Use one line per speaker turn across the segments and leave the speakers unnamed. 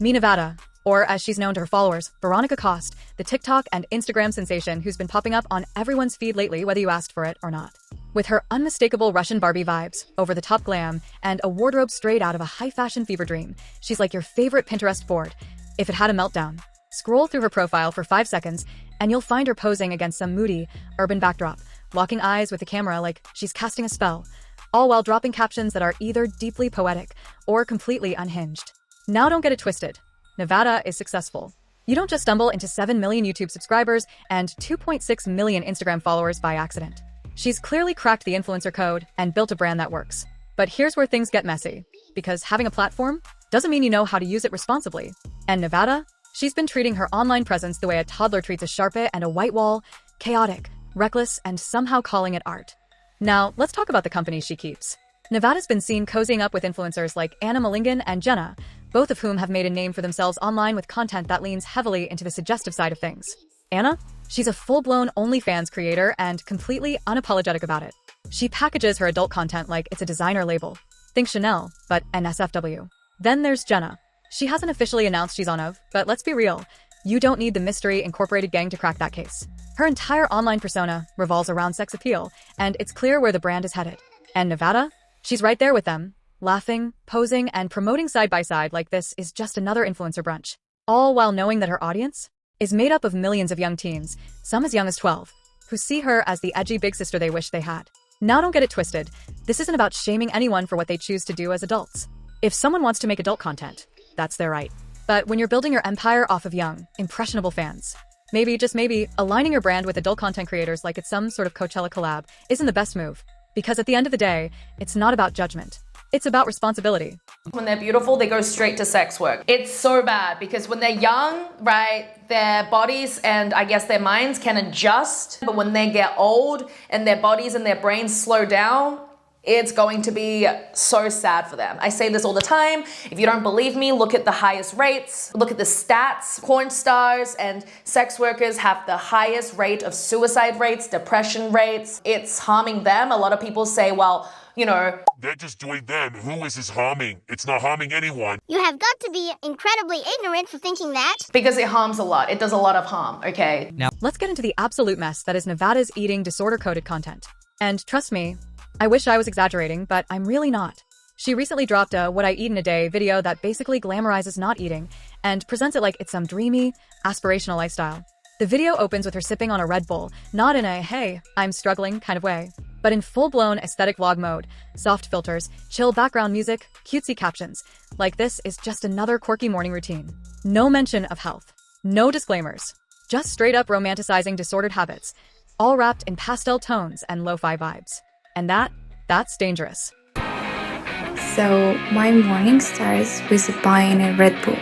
Me Nevada, or as she's known to her followers, Veronica, the TikTok and Instagram sensation who's been popping up on everyone's feed lately whether you asked for it or not. With her unmistakable Russian Barbie vibes, over-the-top glam, and a wardrobe straight out of a high-fashion fever dream, she's like your favorite Pinterest board. If it had a meltdown, scroll through her profile for 5 seconds, and you'll find her posing against some moody, urban backdrop, locking eyes with the camera like she's casting a spell, all while dropping captions that are either deeply poetic or completely unhinged. Now don't get it twisted. Nevada is successful. You don't just stumble into 7 million YouTube subscribers and 2.6 million Instagram followers by accident. She's clearly cracked the influencer code and built a brand that works. But here's where things get messy. Because having a platform doesn't mean you know how to use it responsibly. And Nevada? She's been treating her online presence the way a toddler treats a Sharpie and a white wall, chaotic, reckless, and somehow calling it art. Now, let's talk about the company she keeps. Nevada's been seen cozying up with influencers like Anna Malingan and Jenna, both of whom have made a name for themselves online with content that leans heavily into the suggestive side of things. Anna? She's a full-blown OnlyFans creator and completely unapologetic about it. She packages her adult content like it's a designer label. Think Chanel, but NSFW. Then there's Jenna. She hasn't officially announced she's on of, but let's be real. You don't need the Mystery Incorporated gang to crack that case. Her entire online persona revolves around sex appeal, and it's clear where the brand is headed. And Nevada? She's right there with them, laughing, posing, and promoting side by side like this is just another influencer brunch. All while knowing that her audience is made up of millions of young teens, some as young as 12, who see her as the edgy big sister they wish they had. Now don't get it twisted. This isn't about shaming anyone for what they choose to do as adults. If someone wants to make adult content, that's their right. But when you're building your empire off of young, impressionable fans, maybe, just maybe, aligning your brand with adult content creators like it's some sort of Coachella collab isn't the best move. Because at the end of the day, it's not about judgment. It's about responsibility.
When they're beautiful, they go straight to sex work. It's so bad because when they're young, right, their bodies and I guess their minds can adjust. But when they get old and their bodies and their brains slow down, it's going to be so sad for them. I say this all the time. If you don't believe me, look at the highest rates. Look at the stats. Porn stars and sex workers have the highest rate of suicide rates, depression rates. It's harming them. A lot of people say, well, you know,
they're just doing them. Who is this harming? It's not harming anyone.
You have got to be incredibly ignorant for thinking that.
Because it harms a lot. It does a lot of harm, okay?
Now, let's get into the absolute mess that is Nevada's eating disorder-coded content. And trust me, I wish I was exaggerating, but I'm really not. She recently dropped a What I Eat in a Day video that basically glamorizes not eating and presents it like it's some dreamy, aspirational lifestyle. The video opens with her sipping on a Red Bull, not in a, hey, I'm struggling kind of way, but in full-blown aesthetic vlog mode, soft filters, chill background music, cutesy captions. Like this is just another quirky morning routine. No mention of health. No disclaimers. Just straight-up romanticizing disordered habits, all wrapped in pastel tones and lo-fi vibes. And that's dangerous.
So my morning starts with buying a Red Bull.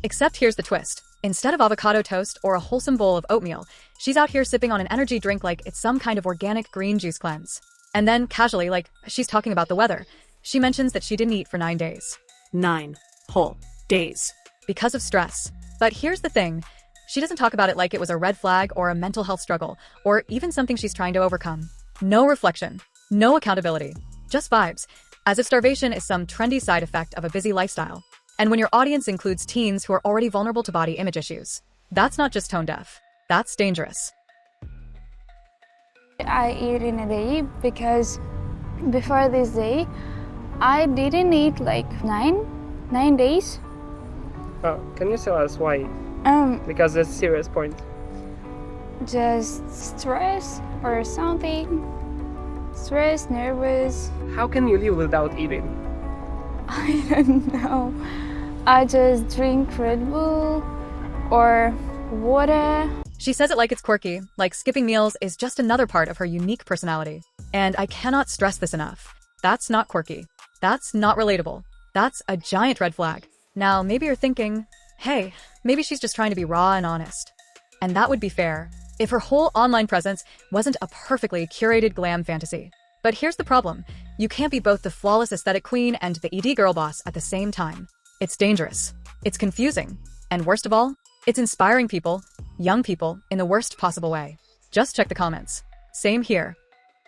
Except here's the twist. Instead of avocado toast or a wholesome bowl of oatmeal, she's out here sipping on an energy drink like it's some kind of organic green juice cleanse. And then, casually, like she's talking about the weather, she mentions that she didn't eat for 9 days.
9 whole days.
Because of stress. But here's the thing. She doesn't talk about it like it was a red flag or a mental health struggle, or even something she's trying to overcome. No reflection. No accountability. Just vibes. As if starvation is some trendy side effect of a busy lifestyle. And when your audience includes teens who are already vulnerable to body image issues, that's not just tone deaf. That's dangerous.
I eat in a day because before this day, I didn't eat like nine days.
Oh, can you tell us why? Because it's a serious point.
Just stress or something. Stress, nervous.
How can you live without eating?
I don't know. I just drink Red Bull or water.
She says it like it's quirky, like skipping meals is just another part of her unique personality. And I cannot stress this enough. That's not quirky. That's not relatable. That's a giant red flag. Now, maybe you're thinking, hey, maybe she's just trying to be raw and honest. And that would be fair, if her whole online presence wasn't a perfectly curated glam fantasy. But here's the problem. You can't be both the flawless aesthetic queen and the ED girl boss at the same time. It's dangerous. It's confusing. And worst of all, it's inspiring people, young people, in the worst possible way. Just check the comments. Same here.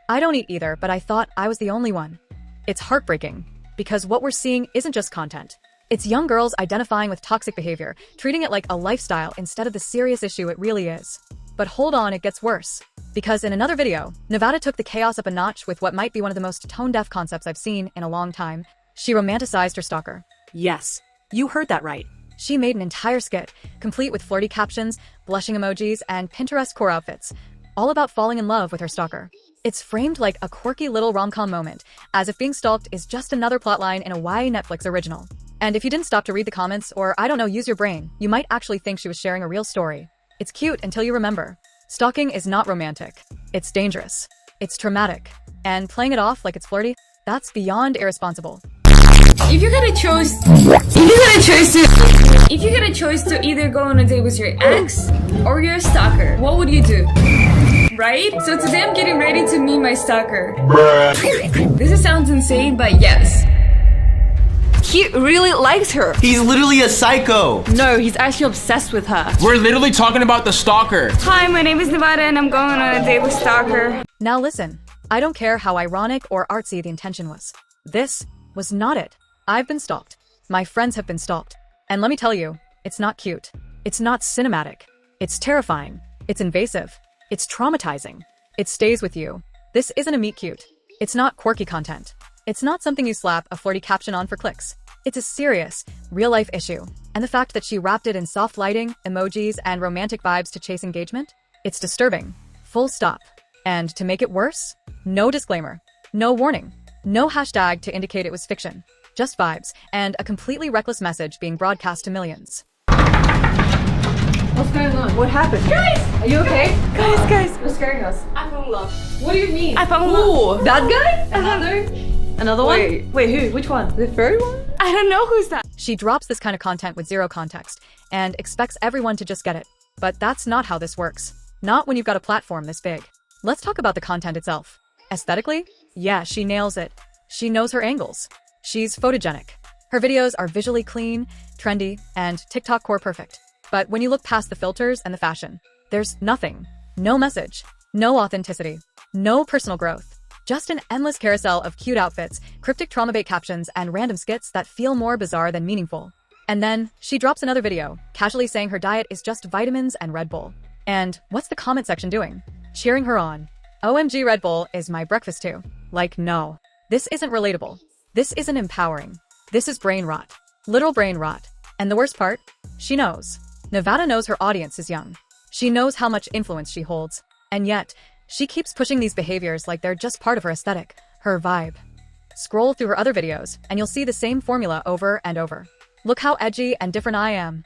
I don't eat either, but I thought I was the only one. It's heartbreaking, because what we're seeing isn't just content. It's young girls identifying with toxic behavior, treating it like a lifestyle instead of the serious issue it really is. But hold on, it gets worse. Because in another video, Nevada took the chaos up a notch with what might be one of the most tone-deaf concepts I've seen in a long time. She romanticized her stalker.
Yes, you heard that right.
She made an entire skit, complete with flirty captions, blushing emojis, and Pinterest core outfits, all about falling in love with her stalker. It's framed like a quirky little rom-com moment, as if being stalked is just another plotline in a YA Netflix original. And if you didn't stop to read the comments or, I don't know, use your brain, you might actually think she was sharing a real story. It's cute until you remember. Stalking is not romantic. It's dangerous. It's traumatic. And playing it off like it's flirty, that's beyond irresponsible.
If you got a choice to either go on a date with your ex or your stalker, what would you do? Right? So today I'm getting ready to meet my stalker. This sounds insane, but yes. He really likes her.
He's literally a psycho.
No, he's actually obsessed with her.
We're literally talking about the stalker.
Hi, my name is Nevada and I'm going on a date with stalker.
Now listen, I don't care how ironic or artsy the intention was. This was not it. I've been stalked. My friends have been stalked. And let me tell you, it's not cute. It's not cinematic. It's terrifying. It's invasive. It's traumatizing. It stays with you. This isn't a meet cute. It's not quirky content. It's not something you slap a flirty caption on for clicks. It's a serious, real-life issue. And the fact that she wrapped it in soft lighting, emojis, and romantic vibes to chase engagement? It's disturbing. Full stop. And to make it worse, no disclaimer, no warning, no hashtag to indicate it was fiction. Just vibes, and a completely reckless message being broadcast to millions.
What's going on? What happened?
Guys!
Are you okay?
Guys!
You're scaring us.
I fell in love.
What do you mean?
I fell in love.
Ooh, that guy? Another one? Wait, who? Which one? The furry one?
I don't know who's that.
She drops this kind of content with zero context and expects everyone to just get it. But that's not how this works. Not when you've got a platform this big. Let's talk about the content itself. Aesthetically? Yeah, she nails it. She knows her angles. She's photogenic. Her videos are visually clean, trendy, and TikTok core perfect. But when you look past the filters and the fashion, there's nothing. No message. No authenticity. No personal growth. Just an endless carousel of cute outfits, cryptic trauma bait captions, and random skits that feel more bizarre than meaningful. And then, she drops another video, casually saying her diet is just vitamins and Red Bull. And what's the comment section doing? Cheering her on. OMG, Red Bull is my breakfast too. Like, no. This isn't relatable. This isn't empowering. This is brain rot. Literal brain rot. And the worst part? She knows. Nevada knows her audience is young. She knows how much influence she holds. And yet, she keeps pushing these behaviors like they're just part of her aesthetic, her vibe. Scroll through her other videos, and you'll see the same formula over and over. Look how edgy and different I am.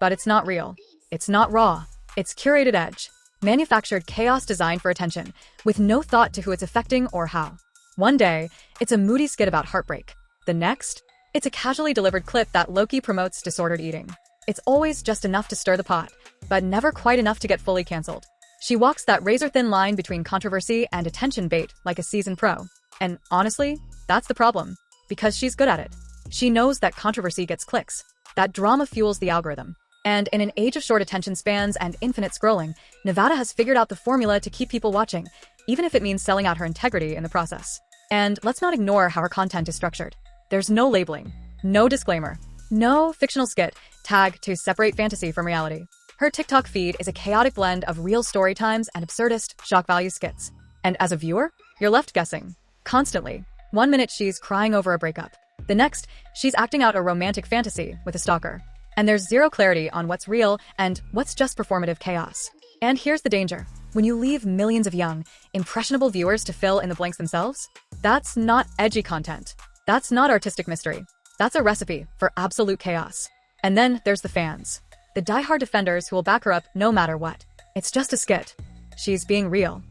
But it's not real. It's not raw. It's curated edge. Manufactured chaos designed for attention, with no thought to who it's affecting or how. One day, it's a moody skit about heartbreak. The next, it's a casually delivered clip that low-key promotes disordered eating. It's always just enough to stir the pot, but never quite enough to get fully canceled. She walks that razor-thin line between controversy and attention bait like a seasoned pro. And honestly, that's the problem, because she's good at it. She knows that controversy gets clicks, that drama fuels the algorithm. And in an age of short attention spans and infinite scrolling, Nevada has figured out the formula to keep people watching, even if it means selling out her integrity in the process. And let's not ignore how her content is structured. There's no labeling, no disclaimer, no fictional skit tag to separate fantasy from reality. Her TikTok feed is a chaotic blend of real story times and absurdist, shock value skits. And as a viewer, you're left guessing. Constantly. 1 minute she's crying over a breakup. The next, she's acting out a romantic fantasy with a stalker. And there's zero clarity on what's real and what's just performative chaos. And here's the danger. When you leave millions of young, impressionable viewers to fill in the blanks themselves, that's not edgy content. That's not artistic mystery. That's a recipe for absolute chaos. And then there's the fans. The diehard defenders who will back her up no matter what. It's just a skit. She's being real.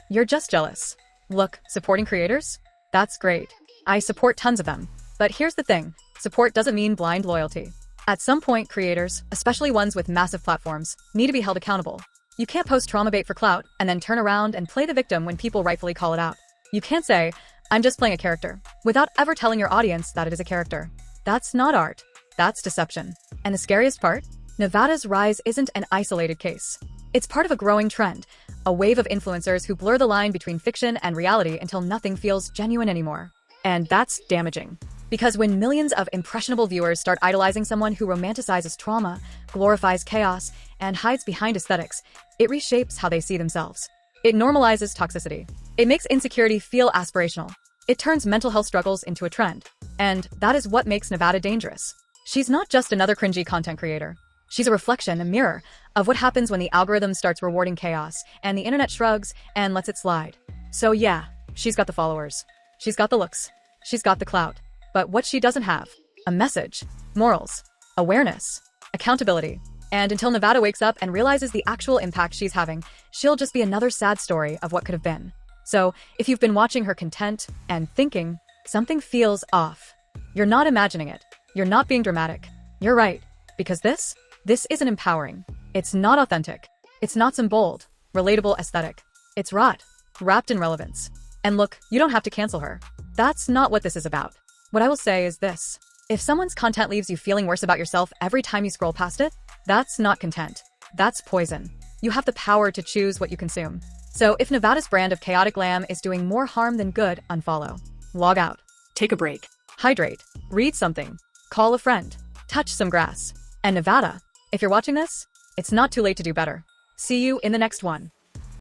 You're just jealous. Look, supporting creators? That's great. I support tons of them. But here's the thing. Support doesn't mean blind loyalty. At some point, creators, especially ones with massive platforms, need to be held accountable. You can't post trauma bait for clout and then turn around and play the victim when people rightfully call it out. You can't say, I'm just playing a character, without ever telling your audience that it is a character. That's not art. That's deception. And the scariest part? Nevada's rise isn't an isolated case. It's part of a growing trend, a wave of influencers who blur the line between fiction and reality until nothing feels genuine anymore. And that's damaging. Because when millions of impressionable viewers start idolizing someone who romanticizes trauma, glorifies chaos, and hides behind aesthetics, it reshapes how they see themselves. It normalizes toxicity. It makes insecurity feel aspirational. It turns mental health struggles into a trend. And that is what makes Nevada dangerous. She's not just another cringy content creator. She's a reflection, a mirror, of what happens when the algorithm starts rewarding chaos, and the internet shrugs and lets it slide. So yeah, she's got the followers. She's got the looks. She's got the clout. But what she doesn't have: a message, morals, awareness, accountability. And until Nevada wakes up and realizes the actual impact she's having, she'll just be another sad story of what could have been. So if you've been watching her content and thinking something feels off, you're not imagining it. You're not being dramatic. You're right. Because this isn't empowering. It's not authentic. It's not some bold, relatable aesthetic. It's rot, wrapped in relevance. And look, you don't have to cancel her. That's not what this is about. What I will say is this: if someone's content leaves you feeling worse about yourself every time you scroll past it, that's not content. That's poison. You have the power to choose what you consume. So if Nevada's brand of chaotic glam is doing more harm than good, unfollow. Log out.
Take a break.
Hydrate. Read something. Call a friend. Touch some grass. And Nevada, if you're watching this, it's not too late to do better. See you in the next one.